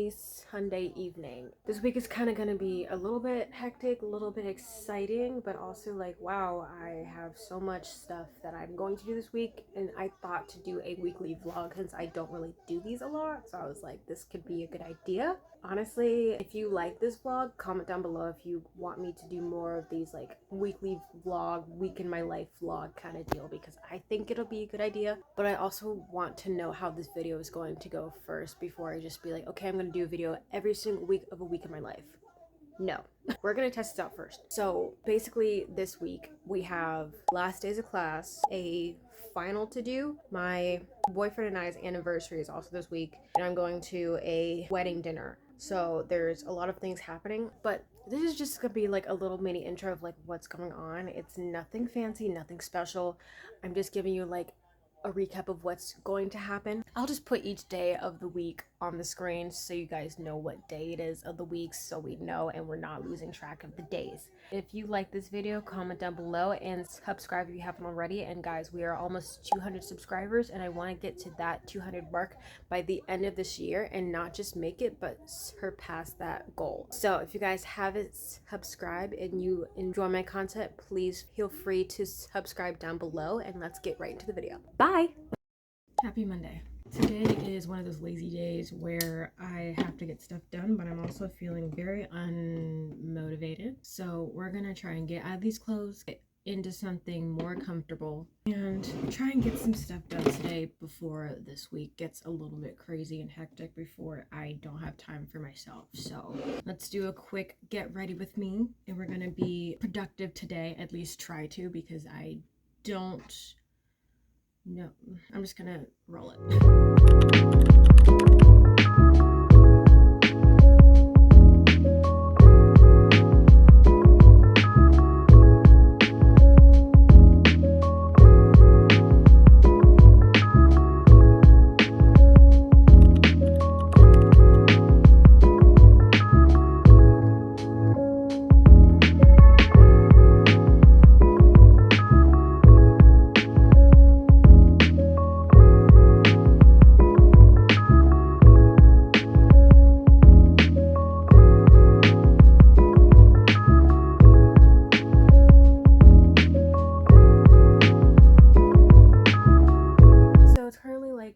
rainy Sunday evening. This week is kind of going to be a little bit hectic, a little bit exciting, but also like, wow, I have so much stuff that I'm going to do this week, and I thought to do a weekly vlog since I don't really do these a lot, so I was like, this could be a good idea. Honestly, if you like this vlog, comment down below if you want me to do more of these like weekly vlog, week in my life vlog kind of deal, because I think it'll be a good idea. But I also want to know how this video is going to go first before I just be like, okay, I'm going to do a video every single week of a week in my life. No, we're going to test this out first. So basically this week we have last days of class, a final to do. My boyfriend and I's anniversary is also this week, and I'm going to a wedding dinner. So there's a lot of things happening, but this is just gonna be like a little mini intro of like what's going on. It's nothing fancy, nothing special. I'm just giving you like a recap of what's going to happen. I'll just put each day of the week on the screen so you guys know what day it is of the week, so we know and we're not losing track of the days. If you like this video, comment down below and subscribe if you haven't already. And guys, we are almost 200 subscribers, and I want to get to that 200 mark by the end of this year, and not just make it but surpass that goal. So if you guys haven't subscribed and you enjoy my content, please feel free to subscribe down below, and let's get right into the video. Bye. Happy Monday. Today is one of those lazy days where I have to get stuff done, but I'm also feeling very unmotivated. So we're gonna try and get out of these clothes, get into something more comfortable, and try and get some stuff done today before this week gets a little bit crazy and hectic, before I don't have time for myself. So let's do a quick get ready with me, and we're gonna be productive today, at least try to, because I don't. No, I'm just gonna roll it.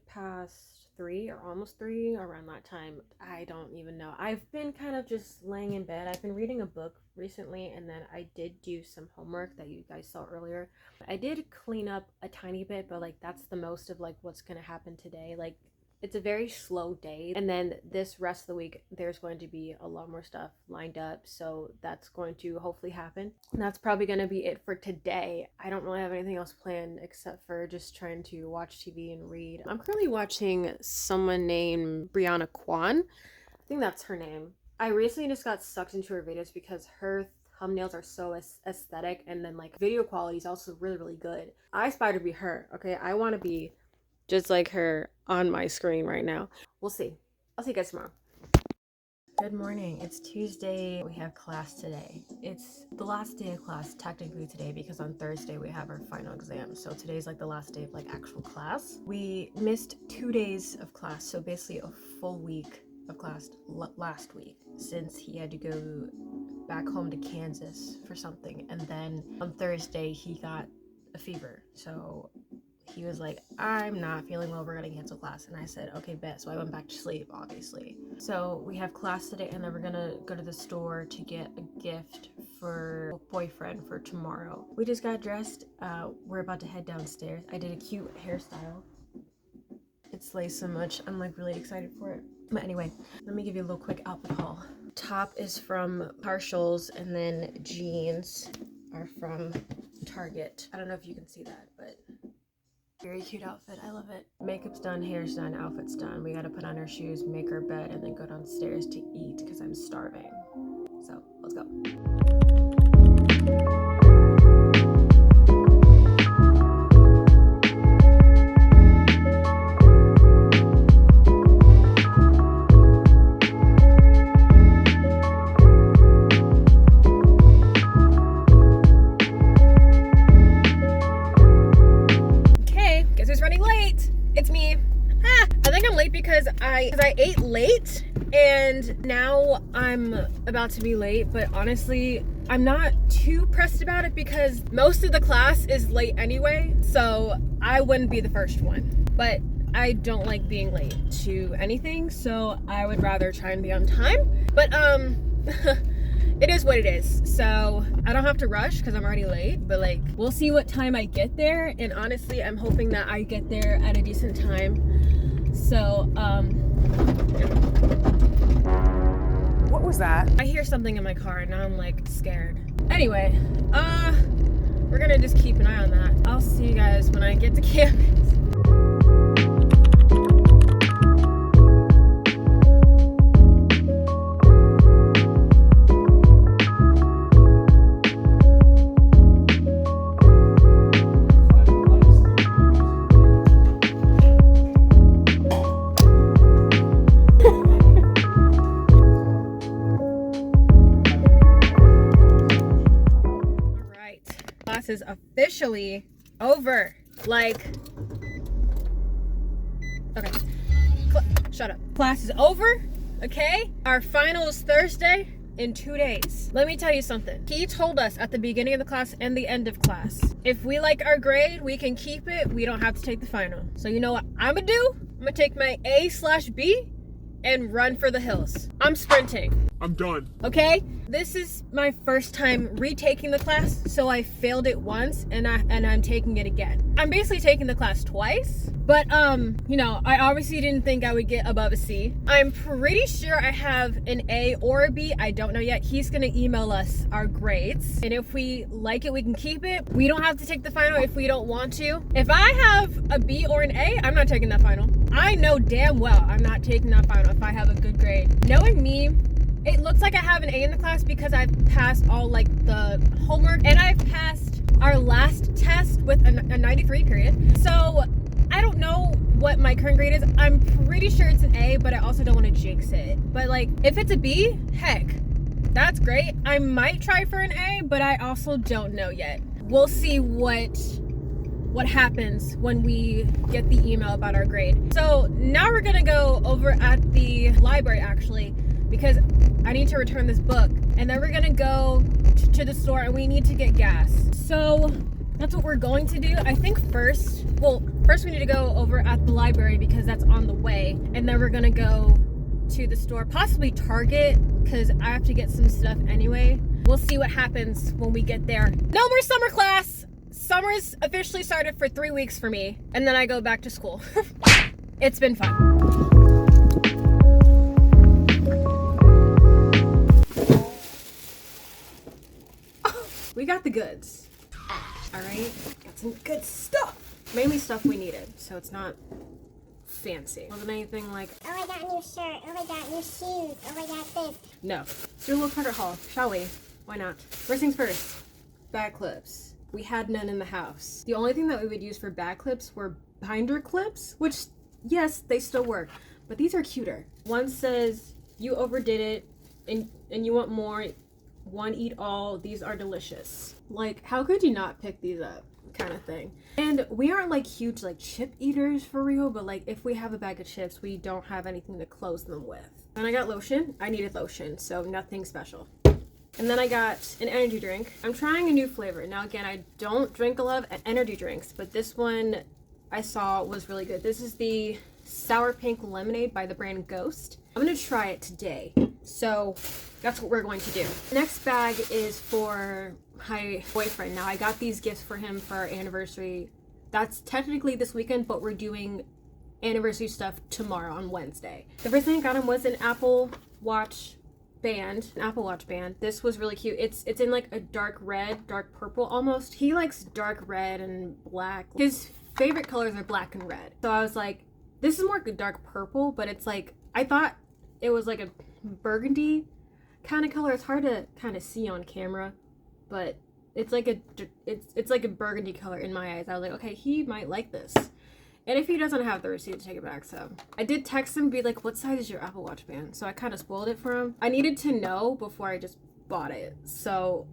Past 3 or almost 3, around that time. I don't even know. I've been kind of just laying in bed. I've been reading a book recently, and then I did do some homework that you guys saw earlier. I did clean up a tiny bit, but like that's the most of like what's gonna happen today. Like it's a very slow day, and then this rest of the week there's going to be a lot more stuff lined up, so that's going to hopefully happen. And that's probably going to be it for today. I don't really have anything else planned except for just trying to watch TV and read. I'm currently watching someone named Brianna Kwan. I think that's her name. I recently just got sucked into her videos because her thumbnails are so aesthetic, and then like video quality is also really good. I aspire to be her. Okay, I want to be just like her on my screen right now. We'll see. I'll see you guys tomorrow. Good morning. It's Tuesday. We have class today. It's the last day of class technically today, because on Thursday we have our final exam. So today's like the last day of like actual class. We missed 2 days of class, so basically a full week of class last week, since he had to go back home to Kansas for something, and then on Thursday he got a fever. So he was like, I'm not feeling well, we're gonna cancel class. And I said, okay, bet. So I went back to sleep, obviously. So we have class today, and then we're gonna go to the store to get a gift for a boyfriend for tomorrow. We just got dressed. We're about to head downstairs. I did a cute hairstyle. It slays so much. I'm like really excited for it. But anyway, let me give you a little quick outfit haul. Top is from Partials, and then jeans are from Target. I don't know if you can see that, but very cute outfit. I love it. Makeup's done, hair's done, outfit's done. We gotta put on our shoes, make our bed, and then go downstairs to eat because I'm starving. So let's go. Running late. It's me. I think I'm late because I ate late, And now I'm about to be late, but honestly, I'm not too pressed about it because most of the class is late anyway, so I wouldn't be the first one. But I don't like being late to anything, so I would rather try and be on time. But it is what it is, so I don't have to rush because I'm already late, but like we'll see what time I get there. And honestly, I'm hoping that I get there at a decent time. So what was that? I hear something in my car and now I'm like scared. Anyway, we're gonna just keep an eye on that. I'll see you guys when I get to campus. Class is officially over. Like, okay, shut up. Class is over, okay? Our final is Thursday in 2 days. Let me tell you something. He told us at the beginning of the class and the end of class, if we like our grade, we can keep it. We don't have to take the final. So you know what I'm gonna do? I'm gonna take my A/B and run for the hills. I'm sprinting. I'm done. Okay? This is my first time retaking the class, so I failed it once and I'm taking it again. I'm basically taking the class twice, but you know, I obviously didn't think I would get above a C. I'm pretty sure I have an A or a B. I don't know yet. He's gonna email us our grades, and if we like it, we can keep it. We don't have to take the final if we don't want to. If I have a B or an A, I'm not taking that final. I know damn well I'm not taking that final if I have a good grade. Knowing me, it looks like I have an A in the class because I've passed all like the homework and I've passed our last test with a 93 period. So I don't know what my current grade is. I'm pretty sure it's an A, but I also don't want to jinx it. But like if it's a B, heck, that's great. I might try for an A, but I also don't know yet. We'll see what happens when we get the email about our grade. So now we're gonna go over at the library actually, because I need to return this book, and then we're gonna go to the store and we need to get gas. So that's what we're going to do. I think first we need to go over at the library because that's on the way, and then we're gonna go to the store, possibly Target, because I have to get some stuff anyway. We'll see what happens when we get there. No more summer class. Summer's officially started for 3 weeks for me, and then I go back to school. It's been fun. We got the goods. All right, got some good stuff. Mainly stuff we needed, so it's not fancy. Wasn't anything like, oh, I got a new shirt, oh, I got new shoes, oh, I got this. No. Let's do a little Target haul, shall we? Why not? First things first, bag clips. We had none in the house. The only thing that we would use for bag clips were binder clips, which, yes, they still work, but these are cuter. One says, you overdid it, and you want more. One eat all. These are delicious. Like, how could you not pick these up? Kind of thing. And we aren't like huge like chip eaters for real, but like if we have a bag of chips, we don't have anything to close them with. And I got lotion. I needed lotion, so nothing special. And then I got an energy drink. I'm trying a new flavor. Now again, I don't drink a lot of energy drinks, but this one I saw was really good. This is the sour pink lemonade by the brand Ghost. I'm gonna try it today. So that's what we're going to do. Next bag is for my boyfriend. Now I got these gifts for him for our anniversary. That's technically this weekend, but we're doing anniversary stuff tomorrow on Wednesday. The first thing I got him was an Apple Watch band. This was really cute. It's in like a dark red, dark purple almost. He likes dark red and black. His favorite colors are black and red. So I was like, this is more dark purple, but it's like, I thought it was like a burgundy kind of color. It's hard to kind of see on camera, but it's like a burgundy color in my eyes. I was like, okay, he might like this. And if he doesn't have the receipt to take it back, so I did text him, be like, what size is your Apple Watch band? So I kind of spoiled it for him. I needed to know before I just bought it. So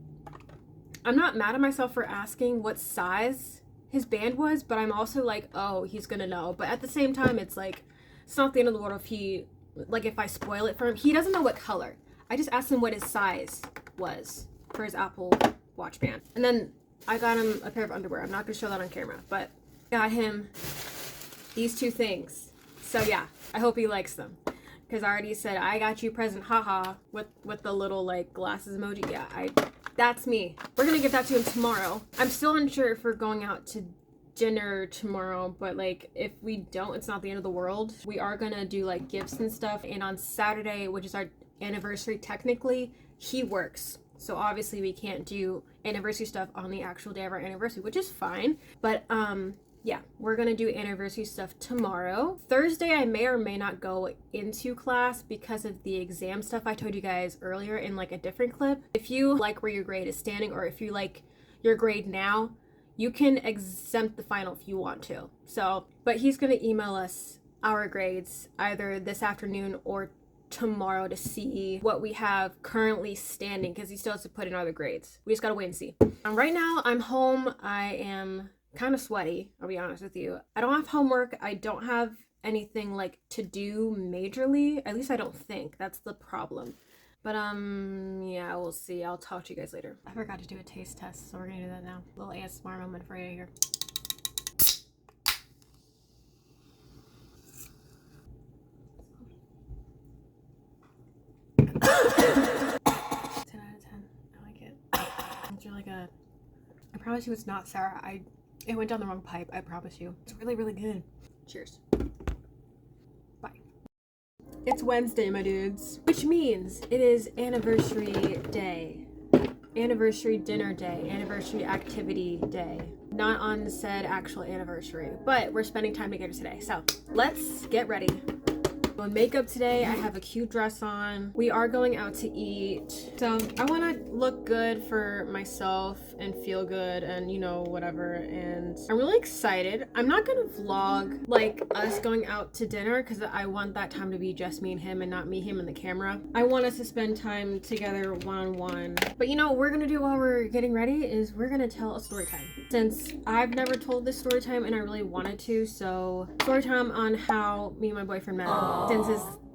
I'm not mad at myself for asking what size his band was, but I'm also like, oh, he's gonna know. But at the same time, it's like, it's not the end of the world if he like if I spoil it for him. He doesn't know what color. I just asked him what his size was for his Apple Watch band. And then I got him a pair of underwear. I'm not gonna show that on camera, but got him these two things. So yeah, I hope he likes them. Because I already said, I got you a present, haha, with the little like glasses emoji. Yeah, that's me. We're gonna give that to him tomorrow. I'm still unsure if we're going out to dinner tomorrow, but like if we don't, it's not the end of the world. We are gonna do like gifts and stuff, and on Saturday, which is our anniversary technically, he works. So obviously we can't do anniversary stuff on the actual day of our anniversary, which is fine. But yeah, we're gonna do anniversary stuff tomorrow. Thursday, I may or may not go into class because of the exam stuff I told you guys earlier in like a different clip. If you like where your grade is standing, or if you like your grade now, you can exempt the final if you want to. So, but he's gonna email us our grades either this afternoon or tomorrow to see what we have currently standing, because he still has to put in other grades. We just gotta wait and see. Right now, I'm home. I am kind of sweaty, I'll be honest with you. I don't have homework. I don't have anything like to do majorly. At least I don't think. That's the problem. But yeah, we'll see. I'll talk to you guys later. I forgot to do a taste test, so we're gonna do that now. A little ASMR moment for you here. 10 out of 10. I like it. It's really good. I promise you it's not sour. It went down the wrong pipe, I promise you. It's really, really good. Cheers. Bye. It's Wednesday, my dudes. Which means it is anniversary day. Anniversary dinner day. Anniversary activity day. Not on said actual anniversary, but we're spending time together today. So let's get ready. On makeup today, I have a cute dress on. We are going out to eat. So I want to look good for myself and feel good and, you know, whatever. And I'm really excited. I'm not going to vlog like us going out to dinner because I want that time to be just me and him and not me, him, and the camera. I want us to spend time together one-on-one. But you know what we're going to do while we're getting ready is we're going to tell a story time. Since I've never told this story time and I really wanted to, so story time on how me and my boyfriend met. Since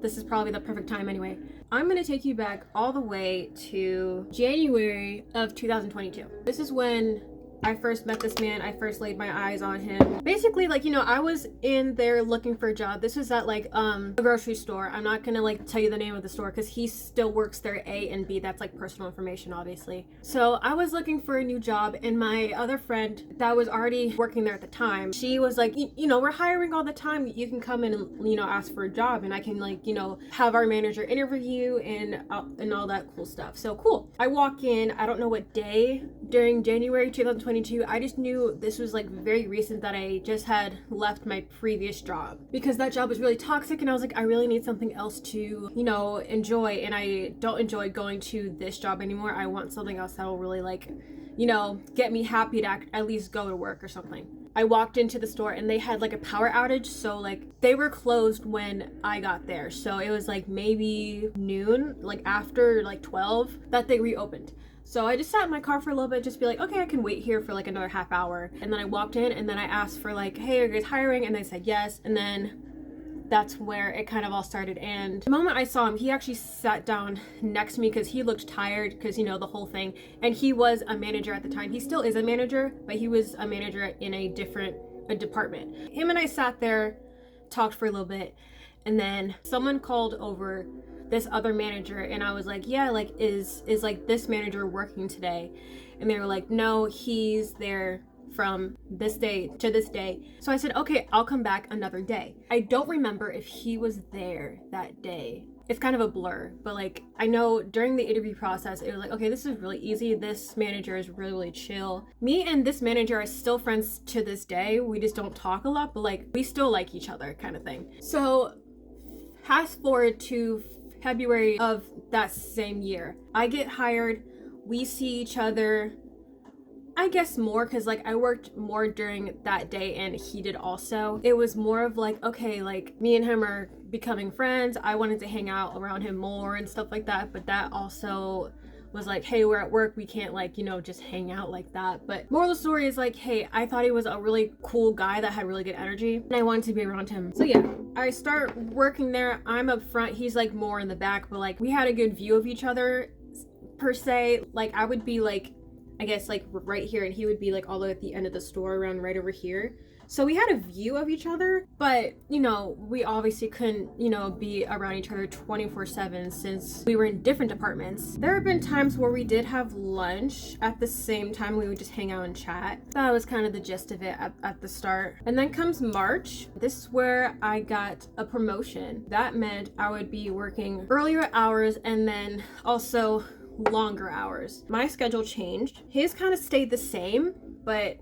this is probably the perfect time anyway. I'm gonna take you back all the way to January of 2022. This is when I first met this man. I first laid my eyes on him. Basically, like, you know, I was in there looking for a job. This was at like a grocery store. I'm not gonna like tell you the name of the store because he still works there, A, and B, that's like personal information, obviously. So I was looking for a new job, and my other friend that was already working there at the time, she was like, you know, we're hiring all the time. You can come in and, you know, ask for a job, and I can, like, you know, have our manager interview you and all that cool stuff. So cool. I walk in, I don't know what day during January 2022. I just knew this was like very recent that I just had left my previous job because that job was really toxic, and I was like, I really need something else to, you know, enjoy, and I don't enjoy going to this job anymore. I want something else that will really, like, you know, get me happy to at least go to work or something. I walked into the store and they had like a power outage, so like they were closed when I got there. So it was like maybe noon, like after like 12, that they reopened. So I just sat in my car for a little bit, just be like, okay, I can wait here for like another half hour. And then I walked in and then I asked for like, hey, are you guys hiring? And they said yes. And then that's where it kind of all started. And the moment I saw him, he actually sat down next to me because he looked tired because, you know, the whole thing. And he was a manager at the time. He still is a manager, but he was a manager in a different department. Him and I sat there, talked for a little bit, and then someone called over this other manager, and I was like, yeah, like is like this manager working today? And they were like, no, he's there from this day to this day. So I said, okay, I'll come back another day. I don't remember if he was there that day. It's kind of a blur, but like I know during the interview process it was like, okay, this is really easy, this manager is really, really chill. Me and this manager are still friends to this day. We just don't talk a lot, but like we still like each other, kind of thing. So fast forward to February of that same year, I get hired. We see each other, I guess, more because like I worked more during that day and he did also. It was more of like, okay, like me and him are becoming friends. I wanted to hang out around him more and stuff like that, but that also was like, hey, we're at work, we can't like, you know, just hang out like that. But moral of the story is like, hey, I thought he was a really cool guy that had really good energy and I wanted to be around him. So yeah, I start working there. I'm up front, he's like more in the back, but like we had a good view of each other per se. Like I would be like, I guess like right here, and he would be like all the way at the end of the store around right over here. So we had a view of each other, but you know, we obviously couldn't, you know, be around each other 24/7 since we were in different departments. There have been times where we did have lunch at the same time. We would just hang out and chat. That was kind of the gist of it at the start. And then comes March. This is where I got a promotion. That meant I would be working earlier hours and then also longer hours. My schedule changed. His kind of stayed the same, but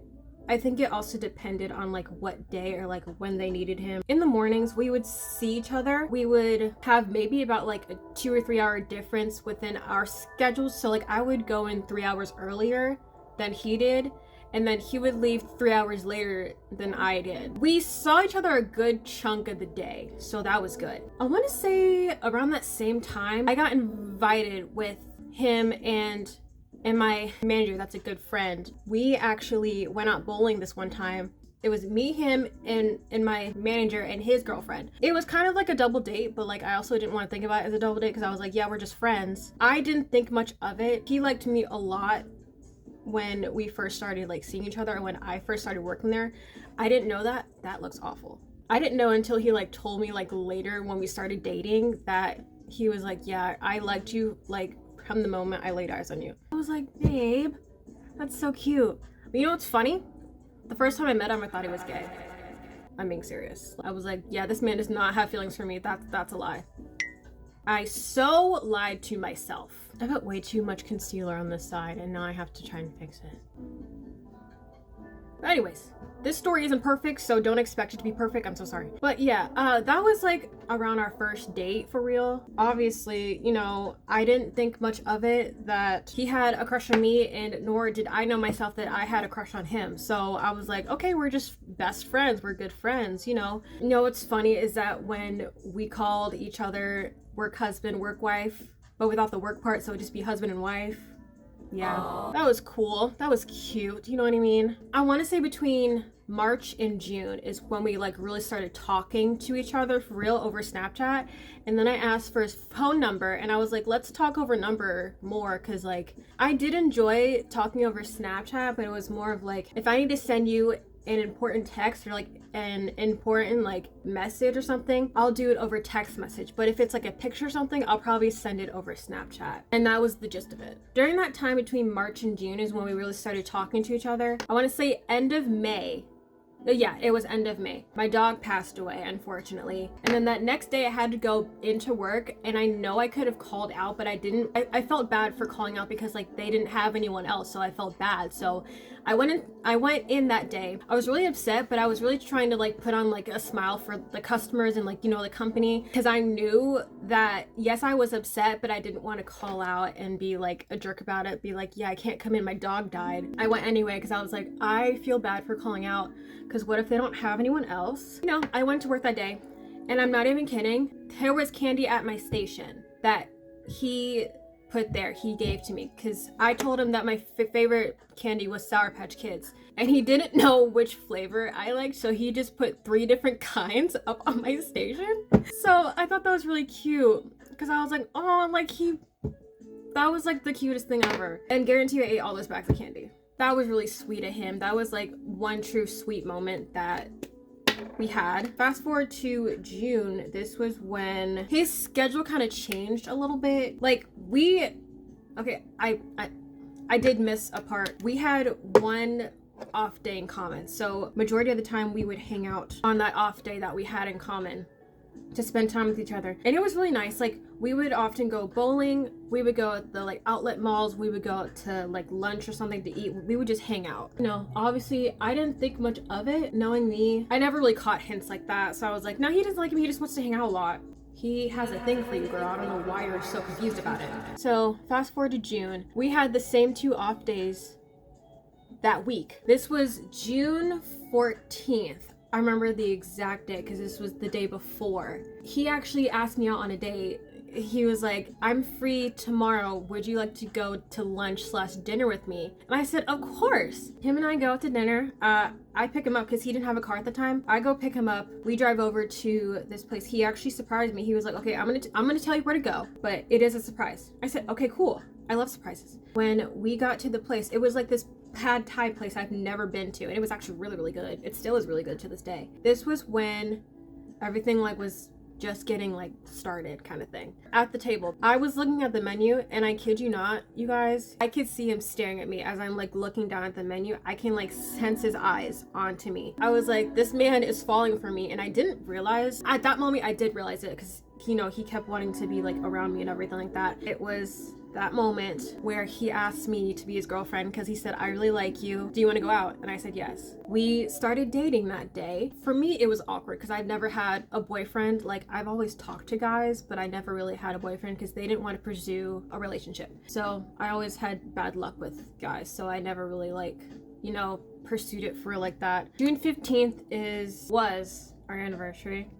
I think it also depended on like what day or like when they needed him. In the mornings, we would see each other. We would have maybe about like a 2 or 3 hour difference within our schedules. So like I would go in 3 hours earlier than he did, and then he would leave 3 hours later than I did. We saw each other a good chunk of the day, so that was good. I want to say around that same time, I got invited with him and my manager, that's a good friend. We actually went out bowling this one time. It was me, him, and my manager and his girlfriend. It was kind of like a double date, but like I also didn't want to think about it as a double date because I was like, yeah, we're just friends. I didn't think much of it. He liked me a lot when we first started like seeing each other, and when I first started working there. I didn't know that. That looks awful. I didn't know until he like told me like later when we started dating that he was like, yeah, I liked you like from the moment I laid eyes on you. I was like, babe, that's so cute. But you know what's funny? The first time I met him, I thought he was gay. I'm being serious. I was like, yeah, this man does not have feelings for me. That's a lie. I so lied to myself. I put way too much concealer on this side and now I have to try and fix it. But anyways, this story isn't perfect, so don't expect it to be perfect. I'm so sorry. But yeah, that was like around our first date for real. Obviously, you know, I didn't think much of it that he had a crush on me, and nor did I know myself that I had a crush on him. So I was like, okay, we're just best friends. We're good friends, you know. You know what's funny is that when we called each other work husband, work wife, but without the work part, so it'd just be husband and wife. Yeah, that was cool. That was cute. You know what I mean? I want to say between March and June is when we like really started talking to each other for real over Snapchat. And then I asked for his phone number and I was like, let's talk over number more. Cause like I did enjoy talking over Snapchat, but it was more of like, if I need to send you an important text or like an important like message or something, I'll do it over text message. But if it's like a picture or something, I'll probably send it over Snapchat. And that was the gist of it. During that time between March and June is when we really started talking to each other. I want to say end of May. Yeah, it was end of May. My dog passed away, unfortunately. And then that next day I had to go into work, and I know I could have called out, but I didn't. I felt bad for calling out because like they didn't have anyone else, so I felt bad. So I went in that day. I was really upset, but I was really trying to like put on like a smile for the customers and like, you know, the company, because I knew that yes, I was upset, but I didn't want to call out and be like a jerk about it, be like, yeah, I can't come in, my dog died. I went anyway because I was like, I feel bad for calling out, because what if they don't have anyone else? You know, I went to work that day, and I'm not even kidding, there was candy at my station that he put there, he gave to me, because I told him that my favorite candy was Sour Patch Kids, and he didn't know which flavor I liked, so he just put 3 different kinds up on my station. So I thought that was really cute, because I was like, oh, like that was like the cutest thing ever. And guarantee you I ate all those bags of candy. That was really sweet of him. That was like one true sweet moment that we had. Fast forward to June, this was when his schedule kind of changed a little bit. Like I did miss a part. We had one off day in common, so majority of the time we would hang out on that off day that we had in common to spend time with each other, and it was really nice. Like we would often go bowling, we would go at the like outlet malls, we would go out to like lunch or something to eat, we would just hang out. You know, obviously I didn't think much of it. Knowing me, I never really caught hints like that, so I was like, no, he doesn't like me, he just wants to hang out a lot. He has a thing for you, girl. I don't know why you're so confused about it. So fast forward to June, we had the same 2 off days that week. This was June 14th. I remember the exact day because this was the day before. He actually asked me out on a date. he was like, I'm free tomorrow. Would you like to go to lunch/dinner with me? And I said, of course. Him and I go out to dinner. I pick him up because he didn't have a car at the time. I go pick him up. We drive over to this place. He actually surprised me. He was like, okay, I'm gonna tell you where to go, but it is a surprise. I said, okay, cool. I love surprises. When we got to the place, it was like this pad thai place I've never been to, and it was actually really, really good. It still is really good to this day. This was when everything like was just getting like started kind of thing. At the table, I was looking at the menu, and I kid you not, you guys, I could see him staring at me as I'm like looking down at the menu. I can like sense his eyes onto me. I was like, this man is falling for me, and I didn't realize at that moment. I did realize it because he kept wanting to be like around me and everything like that. It was that moment where he asked me to be his girlfriend because he said, I really like you. Do you want to go out? And I said yes. We started dating that day. For me, it was awkward because I've never had a boyfriend. Like, I've always talked to guys, but I never really had a boyfriend because they didn't want to pursue a relationship. So I always had bad luck with guys. So I never really pursued it for like that. June 15th was our anniversary.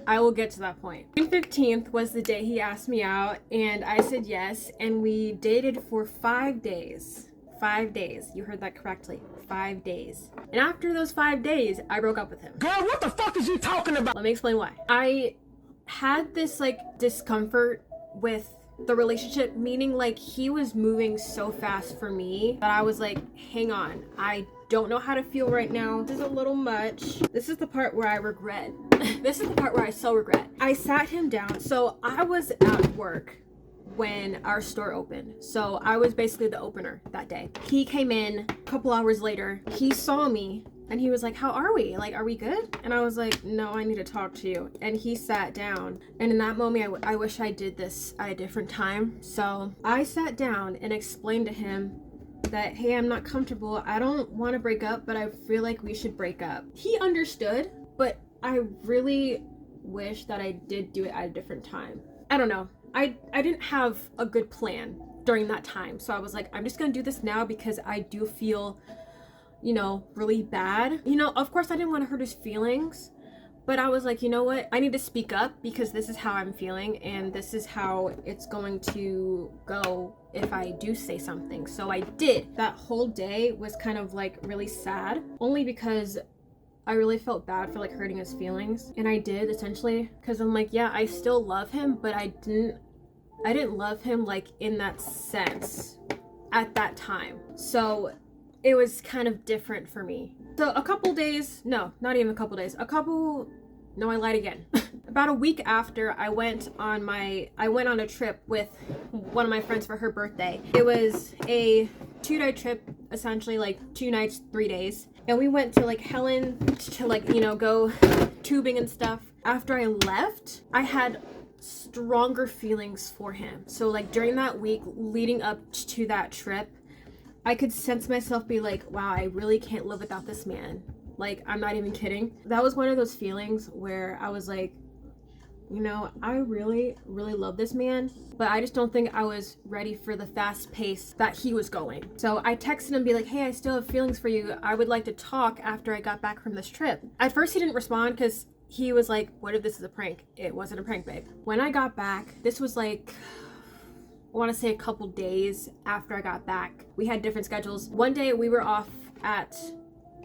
I will get to that point. June 15th was the day he asked me out, and I said yes, and we dated for 5 days. 5 days. You heard that correctly. 5 days. And after those 5 days, I broke up with him. Girl, what the fuck is you talking about? Let me explain why. I had this like discomfort with the relationship, meaning like he was moving so fast for me that I was like, hang on, I don't know how to feel right now. This is a little much. This is the part where I regret. This is the part where I so regret. I sat him down. So I was at work when our store opened. So I was basically the opener that day. He came in a couple hours later. He saw me and he was like, how are we? Like, are we good? And I was like, no, I need to talk to you. And he sat down. And in that moment, I wish I did this at a different time. So I sat down and explained to him that, hey, I'm not comfortable. I don't want to break up, but I feel like we should break up. He understood, but I really wish that I did do it at a different time. I don't know. I didn't have a good plan during that time. So I was like, I'm just going to do this now because I do feel, really bad. Of course I didn't want to hurt his feelings, but I was like, you know what? I need to speak up because this is how I'm feeling and this is how it's going to go if I do say something. So I did. That whole day was kind of like really sad, only because I really felt bad for like hurting his feelings. And I did, essentially, because I'm like, yeah, I still love him, but I didn't love him like in that sense at that time. So it was kind of different for me. So I lied again. About a week after, I went on a trip with one of my friends for her birthday. It was a 2-day trip, essentially like 2 nights, 3 days. And we went to like Helen to go tubing and stuff. After I left, I had stronger feelings for him. So like during that week leading up to that trip, I could sense myself be like, wow, I really can't live without this man. Like, I'm not even kidding. That was one of those feelings where I was like, I really, really love this man, but I just don't think I was ready for the fast pace that he was going. So I texted him, be like, hey, I still have feelings for you. I would like to talk after I got back from this trip. At first he didn't respond because he was like, what if this is a prank? It wasn't a prank, babe. When I got back, this was like, I want to say a couple days after I got back. We had different schedules. One day we were off at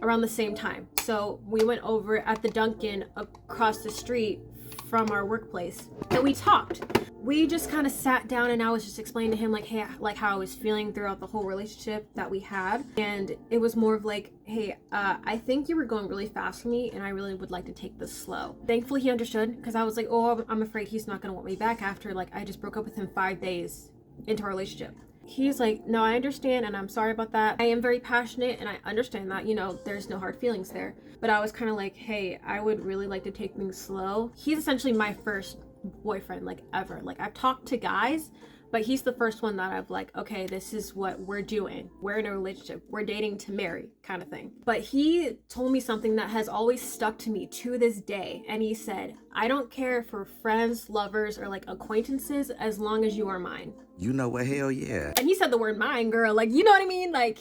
around the same time. So we went over at the Dunkin' across the street from our workplace and we talked. We just kind of sat down and I was just explaining to him like, hey, like how I was feeling throughout the whole relationship that we had. And it was more of like, hey, I think you were going really fast for me and I really would like to take this slow. Thankfully he understood because I was like, oh, I'm afraid he's not going to want me back after like I just broke up with him 5 days into our relationship. He's like, no, I understand and I'm sorry about that. I am very passionate and I understand that, there's no hard feelings there. But I was kind of like, hey, I would really like to take things slow. He's essentially my first boyfriend, like ever. Like I've talked to guys, but he's the first one that I've like, okay, this is what we're doing. We're in a relationship. We're dating to marry kind of thing. But he told me something that has always stuck to me to this day. And he said, I don't care for friends, lovers, or like acquaintances as long as you are mine. You know what? Hell yeah. And he said the word mine, girl. Like, you know what I mean? Like,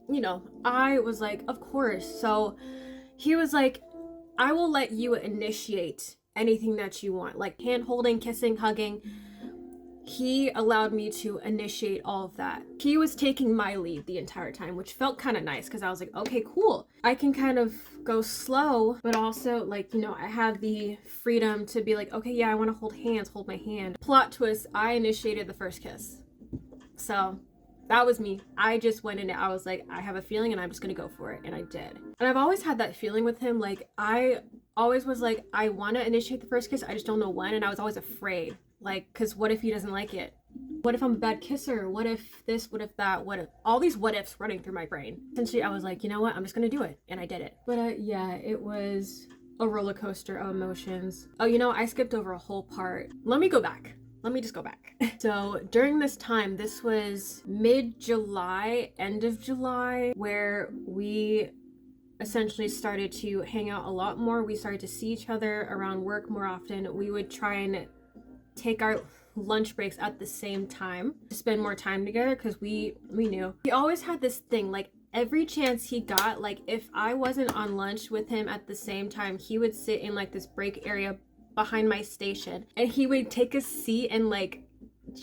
I was like, of course. So he was like, I will let you initiate anything that you want. Like hand holding, kissing, hugging, he allowed me to initiate all of that. He was taking my lead the entire time, which felt kind of nice because I was like, okay, cool. I can kind of go slow, but also like, you know, I have the freedom to be like, okay, yeah, I want to hold hands, hold my hand. Plot twist, I initiated the first kiss. So that was me. I just went in it. I was like, I have a feeling and I'm just gonna go for it. And I did. And I've always had that feeling with him. Like, I always was like, I want to initiate the first kiss. I just don't know when. And I was always afraid. Like, because what if he doesn't like it? What if I'm a bad kisser? What if this? What if that? What if? All these what ifs running through my brain. Essentially, I was like, you know what? I'm just gonna do it. And I did it. But yeah, it was a roller coaster of emotions. Oh, you know, I skipped over a whole part. Let me go back. Let me just go back. So during this time, this was mid-July, end of July, where we essentially started to hang out a lot more. We started to see each other around work more often. We would try and take our lunch breaks at the same time to spend more time together because we knew. He always had this thing, like every chance he got, like if I wasn't on lunch with him at the same time, he would sit in like this break area behind my station and he would take a seat and like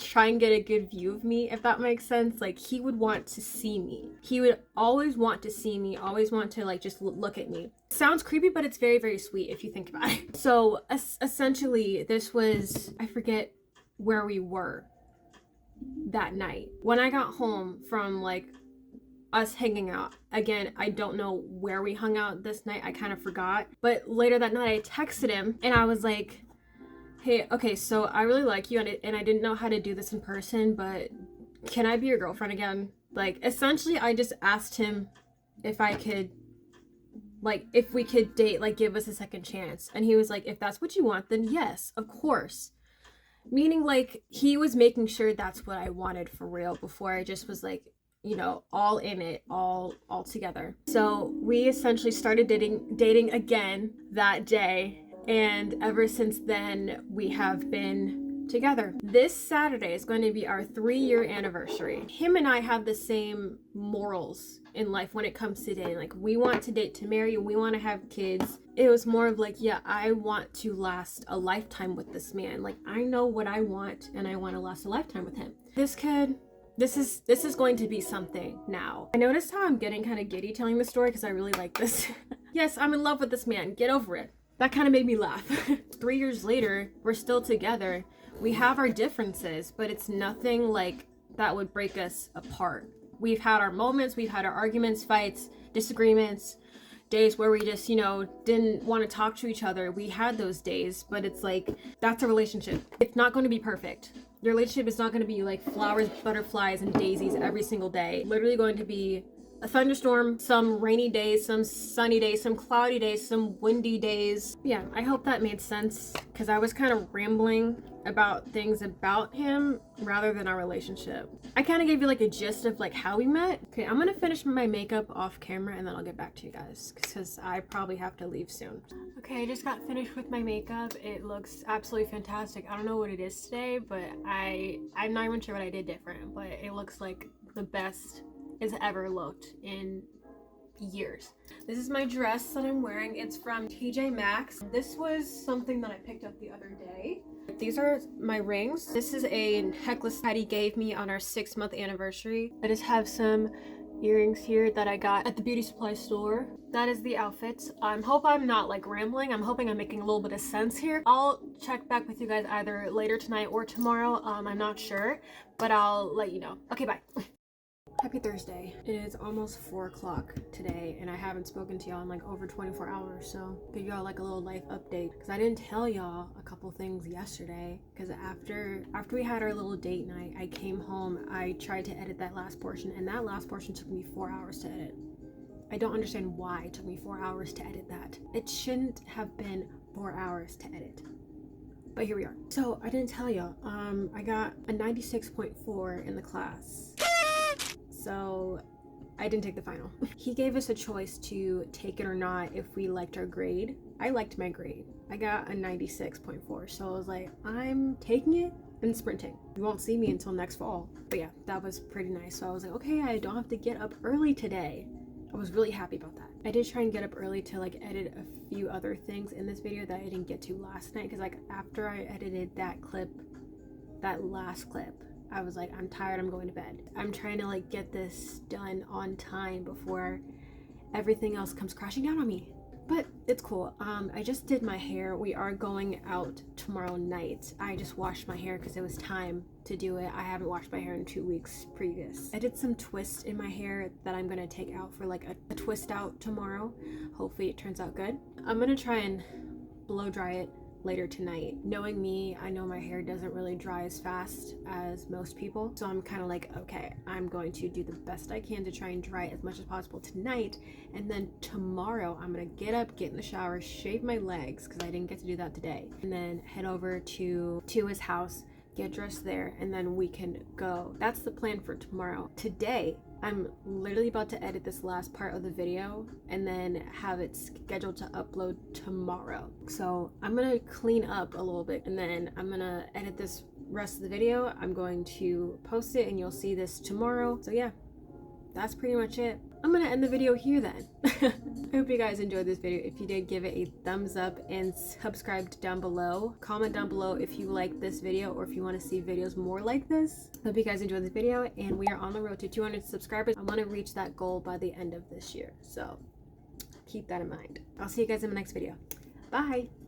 try and get a good view of me, if that makes sense. Like he would want to see me. He would always want to see me, always want to like just look at me. Sounds creepy, but it's very, very sweet if you think about it. So essentially this was, I forget where we were that night. When I got home from like us hanging out. Again, I don't know where we hung out this night. I kind of forgot. But later that night, I texted him and I was like, hey, okay, so I really like you and I didn't know how to do this in person, but can I be your girlfriend again? Like, essentially, I just asked him if I could, like, if we could date, like, give us a second chance. And he was like, if that's what you want, then yes, of course. Meaning, like, he was making sure that's what I wanted for real before I just was like, you know, all in it, all together. So we essentially started dating again that day, and ever since then we have been together. This Saturday is going to be our 3-year anniversary. Him and I have the same morals in life when it comes to dating. Like, we want to date to marry, we want to have kids. It was more of like, yeah, I want to last a lifetime with this man. Like, I know what I want and I want to last a lifetime with him. This kid, this is going to be something now. I noticed how I'm getting kind of giddy telling the story because I really like this. Yes, I'm in love with this man. Get over it. That kind of made me laugh. 3 years later, we're still together. We have our differences, but it's nothing like that would break us apart. We've had our moments, we've had our arguments, fights, disagreements, days where we just, you know, didn't want to talk to each other. We had those days, but it's like, that's a relationship. It's not going to be perfect. Your relationship is not going to be like flowers, butterflies, and daisies every single day. Literally going to be a thunderstorm, some rainy days, some sunny days, some cloudy days, some windy days. Yeah, I hope that made sense because I was kind of rambling about things about him rather than our relationship. I kind of gave you like a gist of like how we met. Okay, I'm gonna finish my makeup off camera and then I'll get back to you guys because I probably have to leave soon. Okay, I just got finished with my makeup. It looks absolutely fantastic. I don't know what it is today, but I'm not even sure what I did different, but it looks like the best it's ever looked in years. This is my dress that I'm wearing. It's from TJ Maxx. This was something that I picked up the other day. These are my rings. This is a necklace Patty gave me on our 6-month anniversary. I just have some earrings here that I got at the beauty supply store. That is the outfits. I hope I'm not like rambling. I'm hoping I'm making a little bit of sense here. I'll check back with you guys either later tonight or tomorrow. I'm not sure, but I'll let you know. Okay, bye. Happy Thursday. It is almost 4 o'clock today and I haven't spoken to y'all in like over 24 hours, so give y'all like a little life update because I didn't tell y'all a couple things yesterday because after we had our little date night, I came home, I tried to edit that last portion and that last portion took me 4 hours to edit. I don't understand why it took me 4 hours to edit that. It shouldn't have been 4 hours to edit. But here we are. So I didn't tell y'all, I got a 96.4 in the class. So I didn't take the final. He gave us a choice to take it or not if we liked our grade. I liked my grade. I got a 96.4. So I was like, I'm taking it and sprinting. You won't see me until next fall. But yeah, that was pretty nice. So I was like, okay, I don't have to get up early today. I was really happy about that. I did try and get up early to like edit a few other things in this video that I didn't get to last night. Cause like after I edited that clip that last clip, I was like, I'm tired, I'm going to bed. I'm trying to like get this done on time before everything else comes crashing down on me. But it's cool. I just did my hair. We are going out tomorrow night. I just washed my hair because it was time to do it. I haven't washed my hair in 2 weeks previous. I did some twists in my hair that I'm gonna take out for like a twist out tomorrow. Hopefully it turns out good. I'm gonna try and blow dry it later tonight. Knowing me, I know my hair doesn't really dry as fast as most people, so I'm kind of like, okay, I'm going to do the best I can to try and dry it as much as possible tonight, and then tomorrow I'm gonna get up, get in the shower, shave my legs because I didn't get to do that today, and then head over to his house, get dressed there, and then we can go. That's the plan for tomorrow. Today I'm literally about to edit this last part of the video and then have it scheduled to upload tomorrow. So I'm gonna clean up a little bit and then I'm gonna edit this rest of the video. I'm going to post it and you'll see this tomorrow. So yeah, that's pretty much it. I'm gonna end the video here then. I hope you guys enjoyed this video. If you did, give it a thumbs up and subscribe down below. Comment down below if you like this video or if you want to see videos more like this. Hope you guys enjoyed this video, and we are on the road to 200 subscribers. I want to reach that goal by the end of this year, so keep that in mind. I'll see you guys in my next video. Bye.